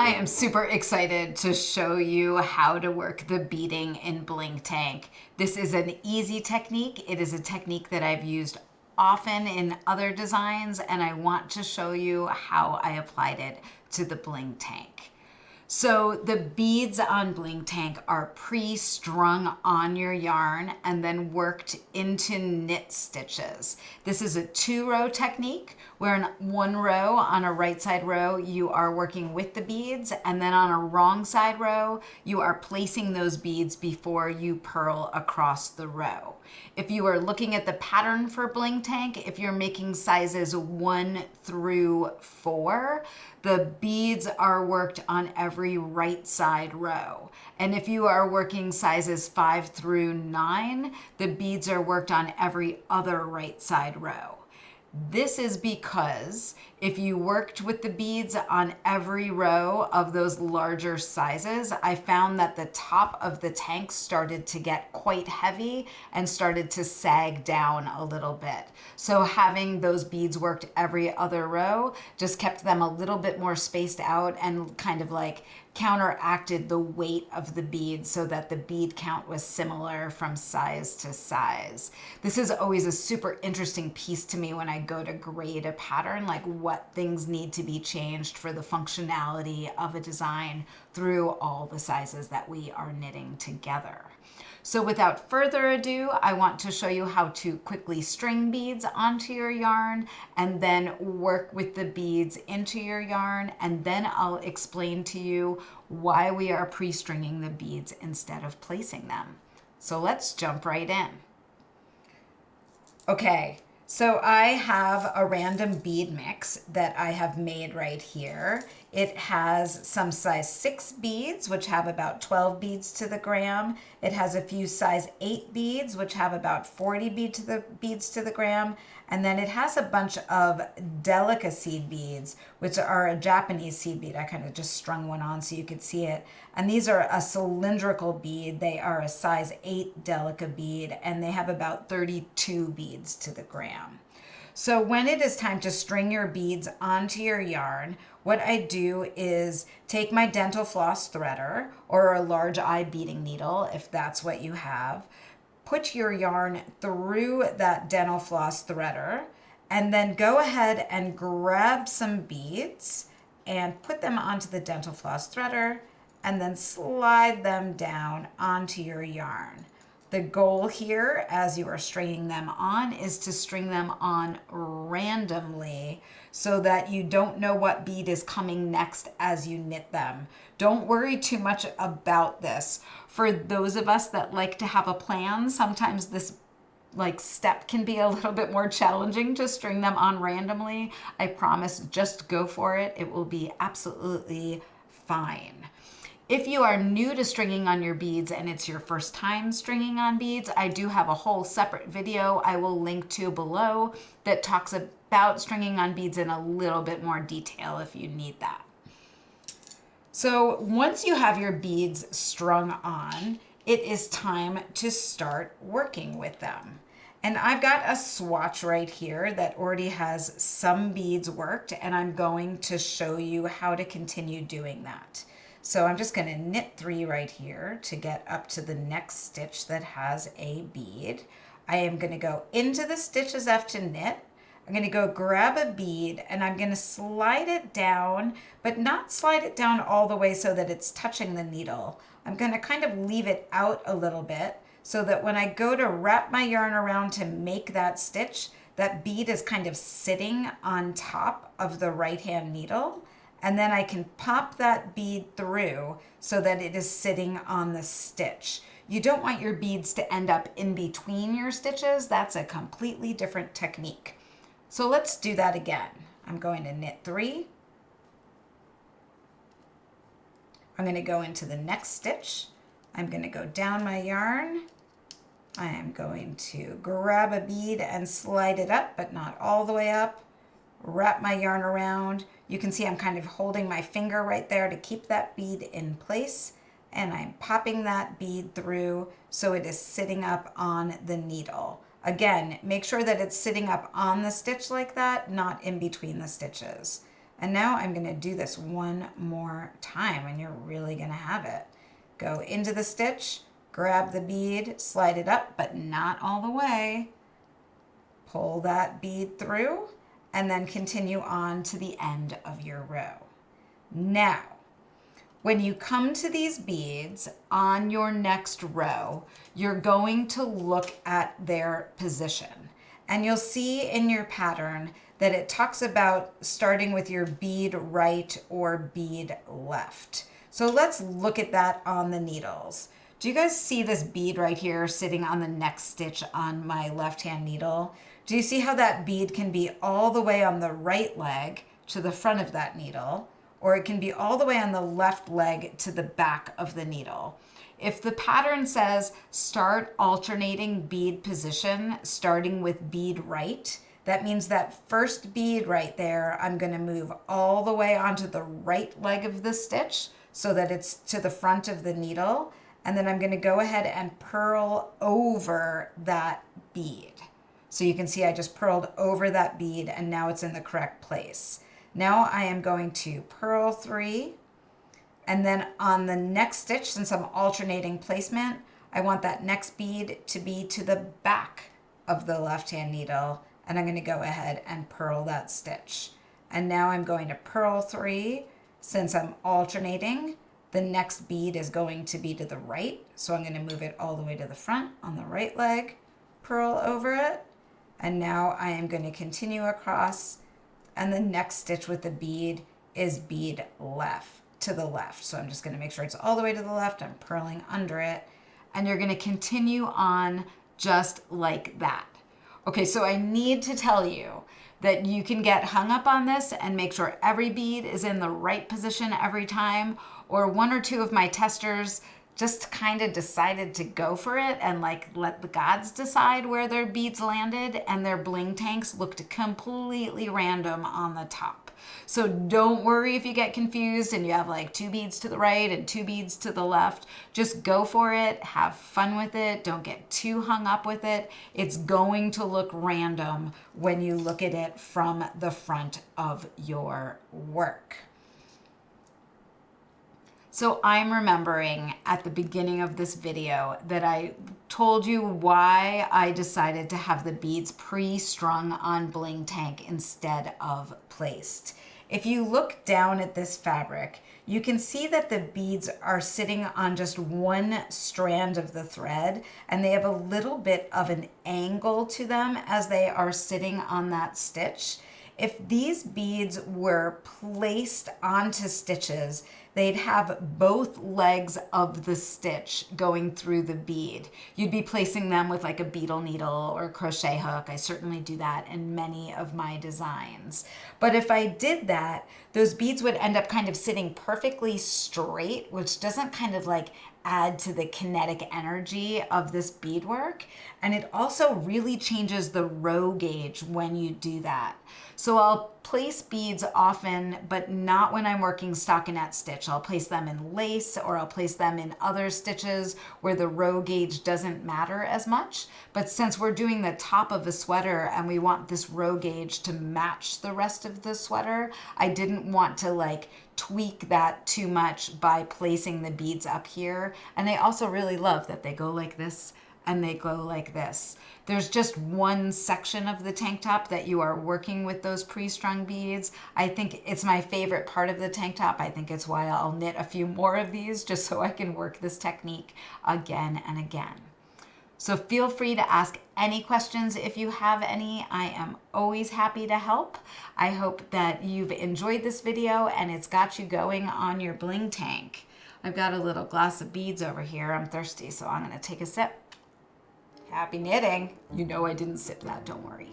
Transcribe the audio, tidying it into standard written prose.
I am super excited to show you how to work the beading in Bling Tank. This is an easy technique. It is a technique that I've used often in other designs, and I want to show you how I applied it to the Bling Tank. So the beads on Bling Tank are pre-strung on your yarn and then worked into knit stitches. This is a 2-row technique where in 1 row on a right side row you are working with the beads, and then on a wrong side row you are placing those beads before you purl across the row. If you are looking at the pattern for Bling Tank, if you're making sizes 1 through 4, the beads are worked on every right side row. And if you are working sizes 5 through 9, the beads are worked on every other right side row. This is because if you worked with the beads on every row of those larger sizes, I found that the top of the tank started to get quite heavy and started to sag down a little bit. So having those beads worked every other row just kept them a little bit more spaced out and kind of like counteracted the weight of the beads so that the bead count was similar from size to size. This is always a super interesting piece to me when I go to grade a pattern, like what things need to be changed for the functionality of a design through all the sizes that we are knitting together. So without further ado, I want to show you how to quickly string beads onto your yarn and then work with the beads into your yarn, and then I'll explain to you why we are pre-stringing the beads instead of placing them. So let's jump right in. Okay, so I have a random bead mix that I have made right here. It has some size 6 beads, which have about 12 beads to the gram. It has a few size 8 beads, which have about 40 beads to the gram. And then it has a bunch of delicacy beads, which are a Japanese seed bead. I kind of just strung one on so you could see it. And these are a cylindrical bead. They are a size 8 delica bead, and they have about 32 beads to the gram. So when it is time to string your beads onto your yarn, what I do is take my dental floss threader or a large eye beading needle, if that's what you have, put your yarn through that dental floss threader, and then go ahead and grab some beads and put them onto the dental floss threader and then slide them down onto your yarn. The goal here, as you are stringing them on, is to string them on randomly so that you don't know what bead is coming next as you knit them. Don't worry too much about this. For those of us that like to have a plan, sometimes this step can be a little bit more challenging to string them on randomly. I promise, just go for it. It will be absolutely fine. If you are new to stringing on your beads and it's your first time stringing on beads, I do have a whole separate video I will link to below that talks about stringing on beads in a little bit more detail if you need that. So once you have your beads strung on, it is time to start working with them. And I've got a swatch right here that already has some beads worked, and I'm going to show you how to continue doing that. So I'm just going to knit 3 right here to get up to the next stitch that has a bead. I am going to go into the stitch as F to knit. I'm going to go grab a bead and I'm going to slide it down, but not slide it down all the way so that it's touching the needle. I'm going to kind of leave it out a little bit so that when I go to wrap my yarn around to make that stitch, that bead is kind of sitting on top of the right-hand needle. And then I can pop that bead through so that it is sitting on the stitch. You don't want your beads to end up in between your stitches. That's a completely different technique. So let's do that again. I'm going to knit 3. I'm going to go into the next stitch. I'm going to go down my yarn. I am going to grab a bead and slide it up, but not all the way up. Wrap my yarn around. You can see I'm kind of holding my finger right there to keep that bead in place, and I'm popping that bead through so it is sitting up on the needle. Again, make sure that it's sitting up on the stitch like that, not in between the stitches. And now I'm going to do this one more time, and you're really going to have it. Go into the stitch, grab the bead, slide it up, but not all the way. Pull that bead through, and then continue on to the end of your row. Now, when you come to these beads on your next row, you're going to look at their position. And you'll see in your pattern that it talks about starting with your bead right or bead left. So let's look at that on the needles. Do you guys see this bead right here sitting on the next stitch on my left-hand needle? Do you see how that bead can be all the way on the right leg to the front of that needle, or it can be all the way on the left leg to the back of the needle? If the pattern says start alternating bead position, starting with bead right, that means that first bead right there, I'm going to move all the way onto the right leg of the stitch so that it's to the front of the needle. And then I'm going to go ahead and purl over that bead. So you can see I just purled over that bead and now it's in the correct place. Now I am going to purl 3, and then on the next stitch, since I'm alternating placement, I want that next bead to be to the back of the left-hand needle, and I'm going to go ahead and purl that stitch. And now I'm going to purl 3. Since I'm alternating, the next bead is going to be to the right, so I'm going to move it all the way to the front on the right leg, purl over it, and now I am going to continue across, and the next stitch with the bead is bead left to the left. So I'm just going to make sure it's all the way to the left. I'm purling under it, and you're going to continue on just like that. Okay, so I need to tell you that you can get hung up on this and make sure every bead is in the right position every time, or one or two of my testers just kind of decided to go for it and like let the gods decide where their beads landed, and their bling tanks looked completely random on the top. So don't worry if you get confused and you have like 2 beads to the right and 2 beads to the left. Just go for it, have fun with it, don't get too hung up with it. It's going to look random when you look at it from the front of your work. So I'm remembering at the beginning of this video that I told you why I decided to have the beads pre-strung on Bling Tank instead of placed. If you look down at this fabric, you can see that the beads are sitting on just one strand of the thread, and they have a little bit of an angle to them as they are sitting on that stitch. If these beads were placed onto stitches, they'd have both legs of the stitch going through the bead. You'd be placing them with like a beetle needle or a crochet hook. I certainly do that in many of my designs. But if I did that, those beads would end up kind of sitting perfectly straight, which doesn't kind of like add to the kinetic energy of this beadwork. And it also really changes the row gauge when you do that. So I'll place beads often, but not when I'm working stockinette stitch. I'll place them in lace, or I'll place them in other stitches where the row gauge doesn't matter as much. But since we're doing the top of a sweater and we want this row gauge to match the rest of the sweater, I didn't want to like tweak that too much by placing the beads up here. And I also really love that they go like this and they go like this. There's just one section of the tank top that you are working with those pre-strung beads. I think it's my favorite part of the tank top. I think it's why I'll knit a few more of these just so I can work this technique again and again. So feel free to ask any questions if you have any. I am always happy to help. I hope that you've enjoyed this video and it's got you going on your bling tank. I've got a little glass of beads over here. I'm thirsty, so I'm gonna take a sip. Happy knitting. You know I didn't sip that, don't worry.